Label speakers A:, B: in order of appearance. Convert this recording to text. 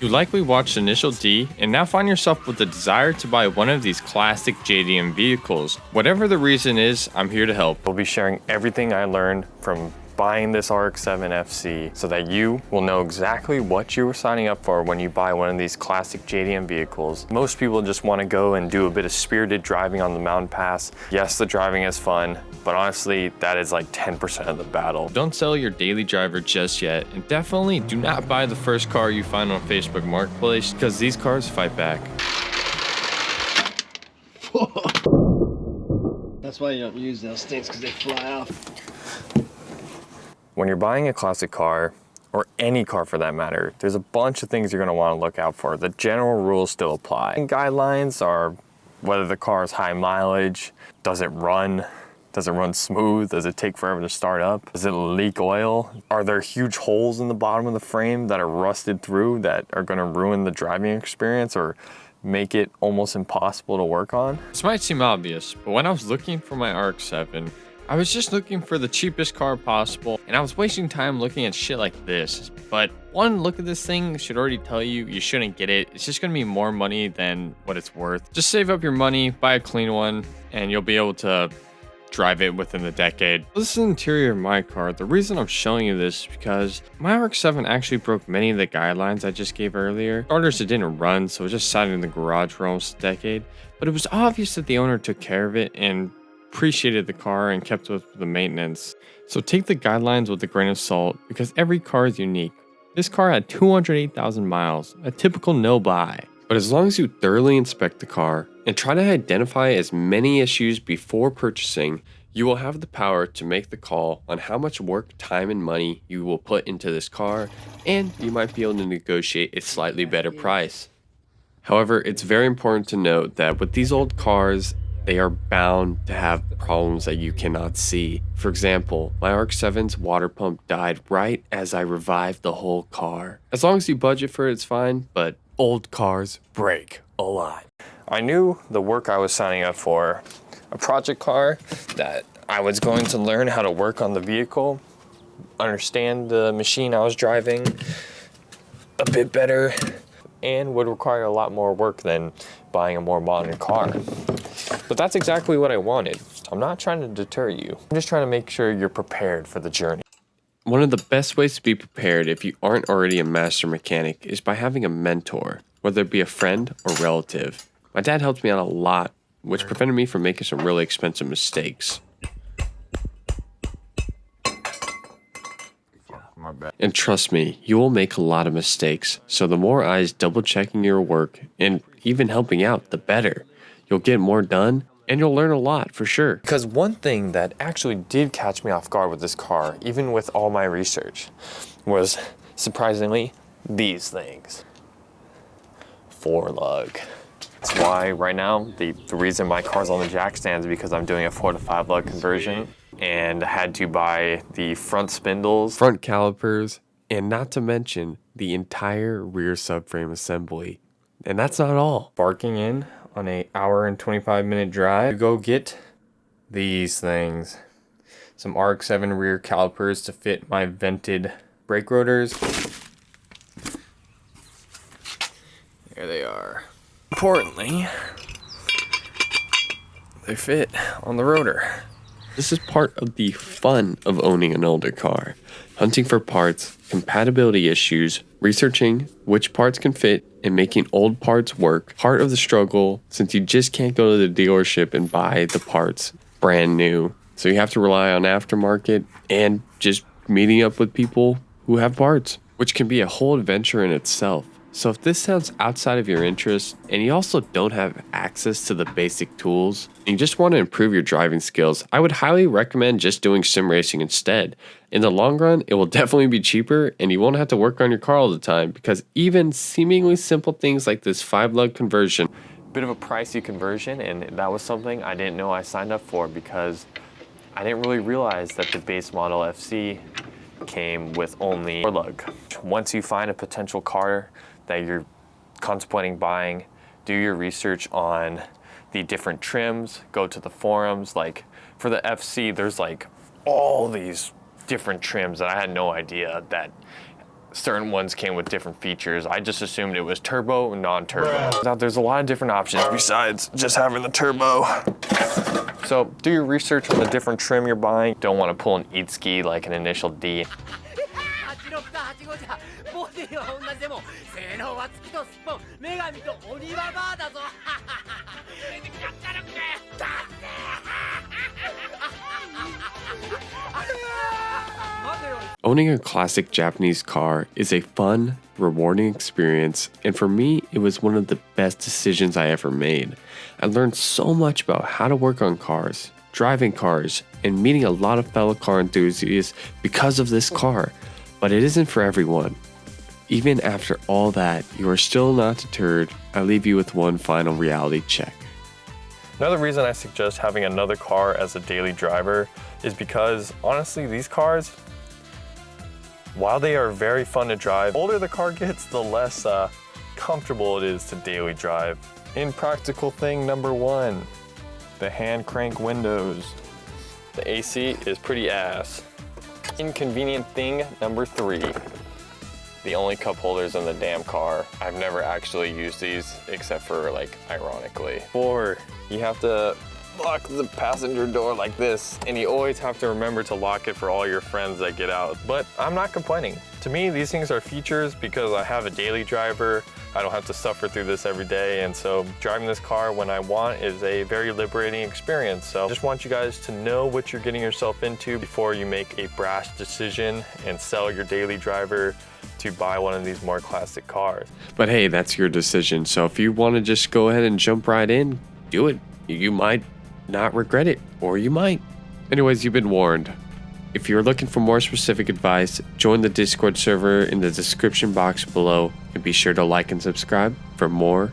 A: who likely watched Initial D and now find yourself with the desire to buy one of these classic JDM vehicles. Whatever the reason is, I'm here to help.
B: I'll be sharing everything I learned from buying this RX-7 FC so that you will know exactly what you were signing up for when you buy one of these classic JDM vehicles. Most people just want to go and do a bit of spirited driving on the mountain pass. Yes, the driving is fun, but honestly, that is like 10% of the battle.
A: Don't sell your daily driver just yet, and definitely do not buy the first car you find on Facebook Marketplace, because these cars fight back.
C: That's why you don't use those things, because they fly off.
B: When you're buying a classic car, or any car for that matter, there's a bunch of things you're going to want to look out for. The general rules still apply. And guidelines are whether the car is high mileage, does it run smooth, does it take forever to start up, does it leak oil, are there huge holes in the bottom of the frame that are rusted through that are going to ruin the driving experience or make it almost impossible to work on.
A: This might seem obvious, but when I was looking for my RX-7, I was just looking for the cheapest car possible, and I was wasting time looking at shit like this. But one look at this thing should already tell you you shouldn't get it. It's just gonna be more money than what it's worth. Just save up your money, buy a clean one, and you'll be able to drive it within the decade. This is the interior of my car. The reason I'm showing you this is because my RX-7 actually broke many of the guidelines I just gave earlier. Starters, it didn't run, so it just sat in the garage for almost a decade. But it was obvious that the owner took care of it and appreciated the car and kept with the maintenance. So take the guidelines with a grain of salt, because every car is unique. This car had 208,000 miles, a typical no buy. But as long as you thoroughly inspect the car and try to identify as many issues before purchasing, you will have the power to make the call on how much work, time, and money you will put into this car, and you might be able to negotiate a slightly better price. However, it's very important to note that with these old cars, they are bound to have problems that you cannot see. For example, my RX-7's water pump died right as I revived the whole car. As long as you budget for it, it's fine, but old cars break a lot.
B: I knew the work I was signing up for, a project car that I was going to learn how to work on the vehicle, understand the machine I was driving a bit better, and would require a lot more work than buying a more modern car. But that's exactly what I wanted. I'm not trying to deter you. I'm just trying to make sure you're prepared for the journey.
A: One of the best ways to be prepared if you aren't already a master mechanic is by having a mentor, whether it be a friend or relative. My dad helped me out a lot, which prevented me from making some really expensive mistakes. And trust me, you will make a lot of mistakes, so the more eyes double checking your work and even helping out, the better. You'll get more done, and you'll learn a lot for sure.
B: Because one thing that actually did catch me off guard with this car, even with all my research, was surprisingly these things. 4-lug. That's why right now, the reason my car's on the jack stands is because I'm doing a 4 to 5 lug conversion and had to buy the front spindles,
A: front calipers, and not to mention the entire rear subframe assembly. And that's not all. Barking in on an hour and 25-minute drive to go get these things. Some RX-7 rear calipers to fit my vented brake rotors. There they are. Importantly, they fit on the rotor. This is part of the fun of owning an older car. Hunting for parts, compatibility issues, researching which parts can fit, and making old parts work. Part of the struggle, since you just can't go to the dealership and buy the parts brand new. So you have to rely on aftermarket and just meeting up with people who have parts, which can be a whole adventure in itself. So if this sounds outside of your interest and you also don't have access to the basic tools and you just want to improve your driving skills, I would highly recommend just doing sim racing instead. In the long run, it will definitely be cheaper and you won't have to work on your car all the time, because even seemingly simple things like this 5-lug conversion,
B: bit of a pricey conversion, and that was something I didn't know I signed up for because I didn't really realize that the base model FC came with only 4-lug. Once you find a potential car that you're contemplating buying, do your research on the different trims, go to the forums. Like for the FC, there's like all these different trims that I had no idea that certain ones came with different features. I just assumed it was turbo and non-turbo. Now there's a lot of different options besides just having the turbo. So do your research on the different trim you're buying. Don't want to pull an eat ski like an initial D.
D: Owning a classic Japanese car is a fun, rewarding experience, and for me, it was one of the best decisions I ever made. I learned so much about how to work on cars, driving cars, and meeting a lot of fellow car enthusiasts because of this car, but it isn't for everyone. Even after all that, you are still not deterred. I leave you with one final reality check.
B: Another reason I suggest having another car as a daily driver is because honestly, these cars, while they are very fun to drive, the older the car gets, the less comfortable it is to daily drive. Impractical thing number one, the hand crank windows. The AC is pretty ass. Inconvenient thing number three, the only cup holders in the damn car. I've never actually used these except for like ironically. 4, you have to lock the passenger door like this, and you always have to remember to lock it for all your friends that get out. But I'm not complaining. To me, these things are features because I have a daily driver. I don't have to suffer through this every day, and so driving this car when I want is a very liberating experience. So I just want you guys to know what you're getting yourself into before you make a brash decision and sell your daily driver to buy one of these more classic cars.
D: But hey, that's your decision. So if you want to just go ahead and jump right in, do it. You might not regret it, or you might. Anyways, you've been warned. If you're looking for more specific advice, join the Discord server in the description box below, and be sure to like and subscribe for more